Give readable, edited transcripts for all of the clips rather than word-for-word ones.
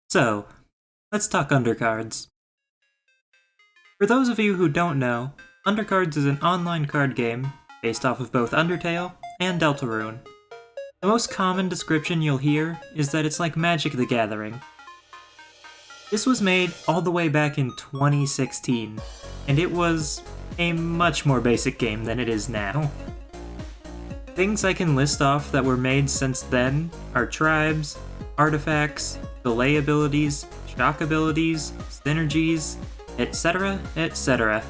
So, let's talk Undercards. For those of you who don't know, Undercards is an online card game based off of both Undertale and Deltarune. The most common description you'll hear is that it's like Magic the Gathering. This was made all the way back in 2016, and it was a much more basic game than it is now. Things I can list off that were made since then are tribes, artifacts, delay abilities, shock abilities, synergies, etc., etc.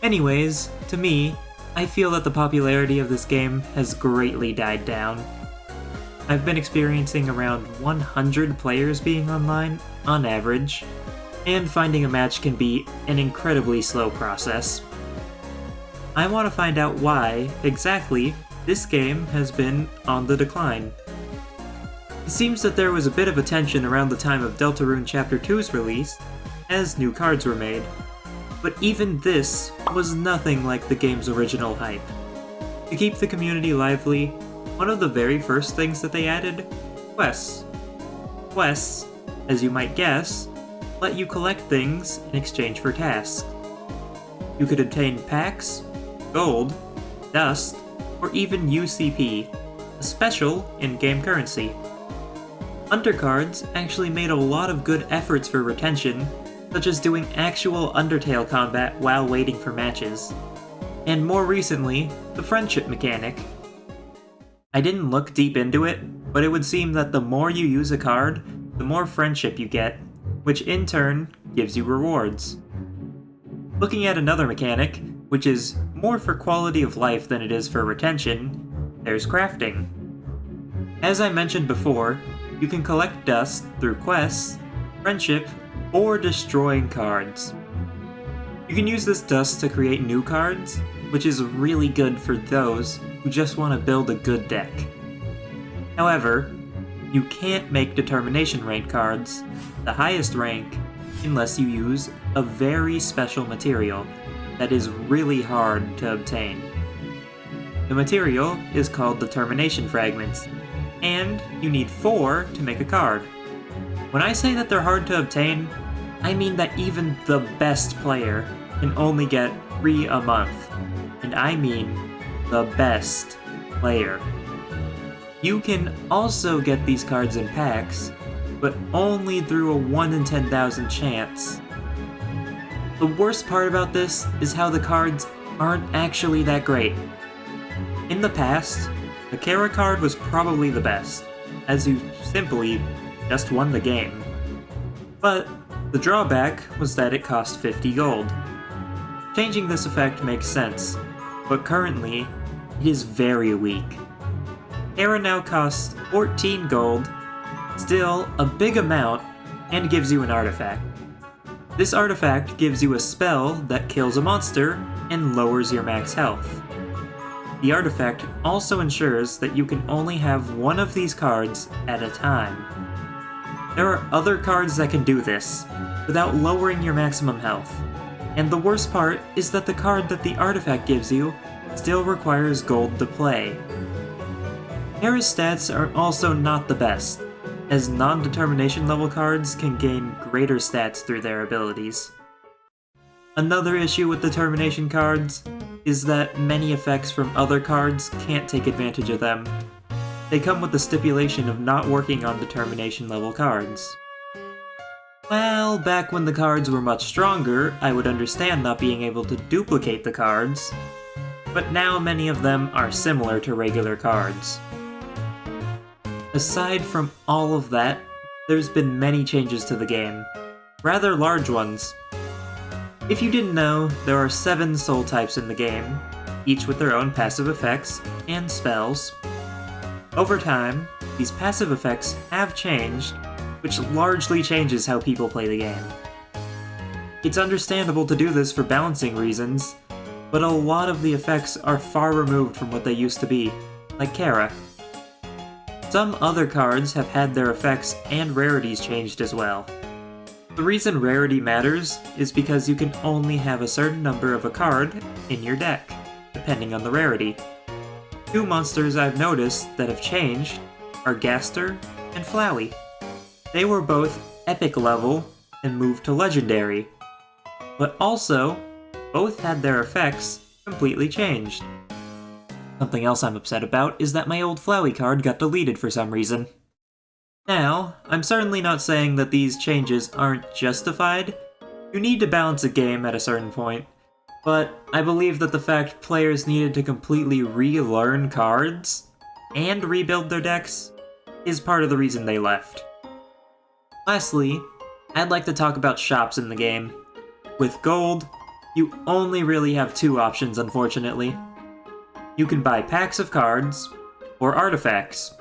Anyways, to me, I feel that the popularity of this game has greatly died down. I've been experiencing around 100 players being online, on average, and finding a match can be an incredibly slow process. I want to find out why, exactly, this game has been on the decline. It seems that there was a bit of a tension around the time of Deltarune Chapter 2's release, as new cards were made, but even this was nothing like the game's original hype. To keep the community lively, one of the very first things that they added? Quests. Quests, as you might guess, let you collect things in exchange for tasks. You could obtain packs, gold, dust, or even UCP, a special in-game currency. Undercards actually made a lot of good efforts for retention, such as doing actual Undertale combat while waiting for matches, and more recently, the friendship mechanic. I didn't look deep into it, but it would seem that the more you use a card, the more friendship you get, which in turn gives you rewards. Looking at another mechanic, which is more for quality of life than it is for retention, there's crafting. As I mentioned before, you can collect dust through quests, friendship, or destroying cards. You can use this dust to create new cards, which is really good for those who just want to build a good deck. However, you can't make determination rank cards, the highest rank, unless you use a very special material that is really hard to obtain. The material is called determination fragments, and you need 4 to make a card. When I say that they're hard to obtain, I mean that even the best player can only get 3 a month, and I mean the best player. You can also get these cards in packs, but only through a 1 in 10,000 chance. The worst part about this is how the cards aren't actually that great. In the past, the Kara card was probably the best, as you simply just won the game. But the drawback was that it cost 50 gold. Changing this effect makes sense, but currently, it is very weak. Kara now costs 14 gold, still a big amount, and gives you an artifact. This artifact gives you a spell that kills a monster and lowers your max health. The artifact also ensures that you can only have one of these cards at a time. There are other cards that can do this, without lowering your maximum health, and the worst part is that the card that the artifact gives you still requires gold to play. Kara's stats are also not the best, as non-determination level cards can gain greater stats through their abilities. Another issue with determination cards is that many effects from other cards can't take advantage of them. They come with the stipulation of not working on determination level cards. Well, back when the cards were much stronger, I would understand not being able to duplicate the cards, but now many of them are similar to regular cards. Aside from all of that, there's been many changes to the game, rather large ones. If you didn't know, there are 7 soul types in the game, each with their own passive effects and spells. Over time, these passive effects have changed, which largely changes how people play the game. It's understandable to do this for balancing reasons, but a lot of the effects are far removed from what they used to be, like Kara. Some other cards have had their effects and rarities changed as well. The reason rarity matters is because you can only have a certain number of a card in your deck, depending on the rarity. 2 monsters I've noticed that have changed are Gaster and Flowey. they were both epic level and moved to legendary. But also, both had their effects completely changed. Something else I'm upset about is that my old Flowey card got deleted for some reason. Now, I'm certainly not saying that these changes aren't justified. You need to balance a game at a certain point, but I believe that the fact players needed to completely relearn cards and rebuild their decks is part of the reason they left. Lastly, I'd like to talk about shops in the game. With gold, you only really have two options, unfortunately. You can buy packs of cards, or artifacts.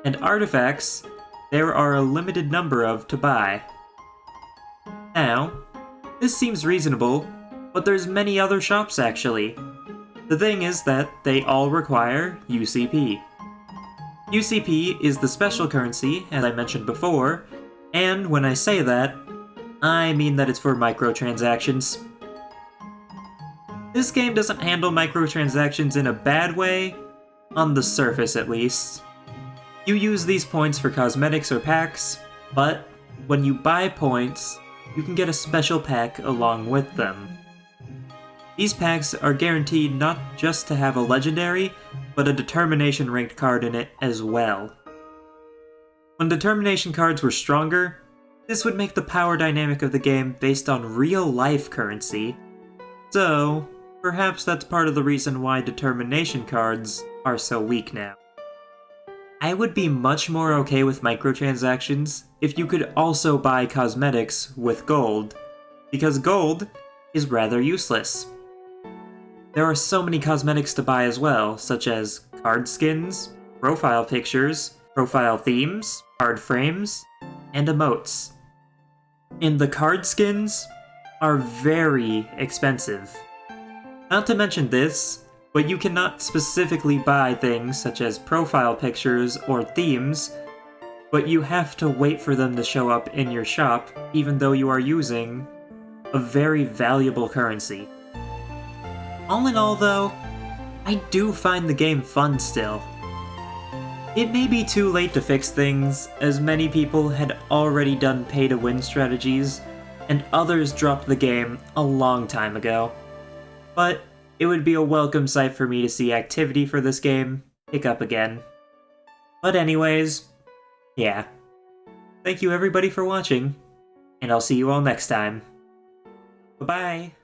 And artifacts, there are a limited number of to buy. Now, this seems reasonable, but there's many other shops actually. The thing is that they all require UCP. UCP is the special currency, as I mentioned before, and when I say that, I mean that it's for microtransactions. This game doesn't handle microtransactions in a bad way, on the surface at least. You use these points for cosmetics or packs, but when you buy points, you can get a special pack along with them. These packs are guaranteed not just to have a legendary, but a determination ranked card in it as well. When determination cards were stronger, this would make the power dynamic of the game based on real-life currency. So, perhaps that's part of the reason why determination cards are so weak now. I would be much more okay with microtransactions if you could also buy cosmetics with gold, because gold is rather useless. There are so many cosmetics to buy as well, such as card skins, profile pictures, profile themes, card frames, and emotes. And the card skins are very expensive. Not to mention this, but you cannot specifically buy things such as profile pictures or themes, but you have to wait for them to show up in your shop even though you are using a very valuable currency. All in all though, I do find the game fun still. It may be too late to fix things, as many people had already done pay-to-win strategies, and others dropped the game a long time ago. But it would be a welcome sight for me to see activity for this game pick up again. But anyways, yeah. Thank you everybody for watching, and I'll see you all next time. Bye-bye!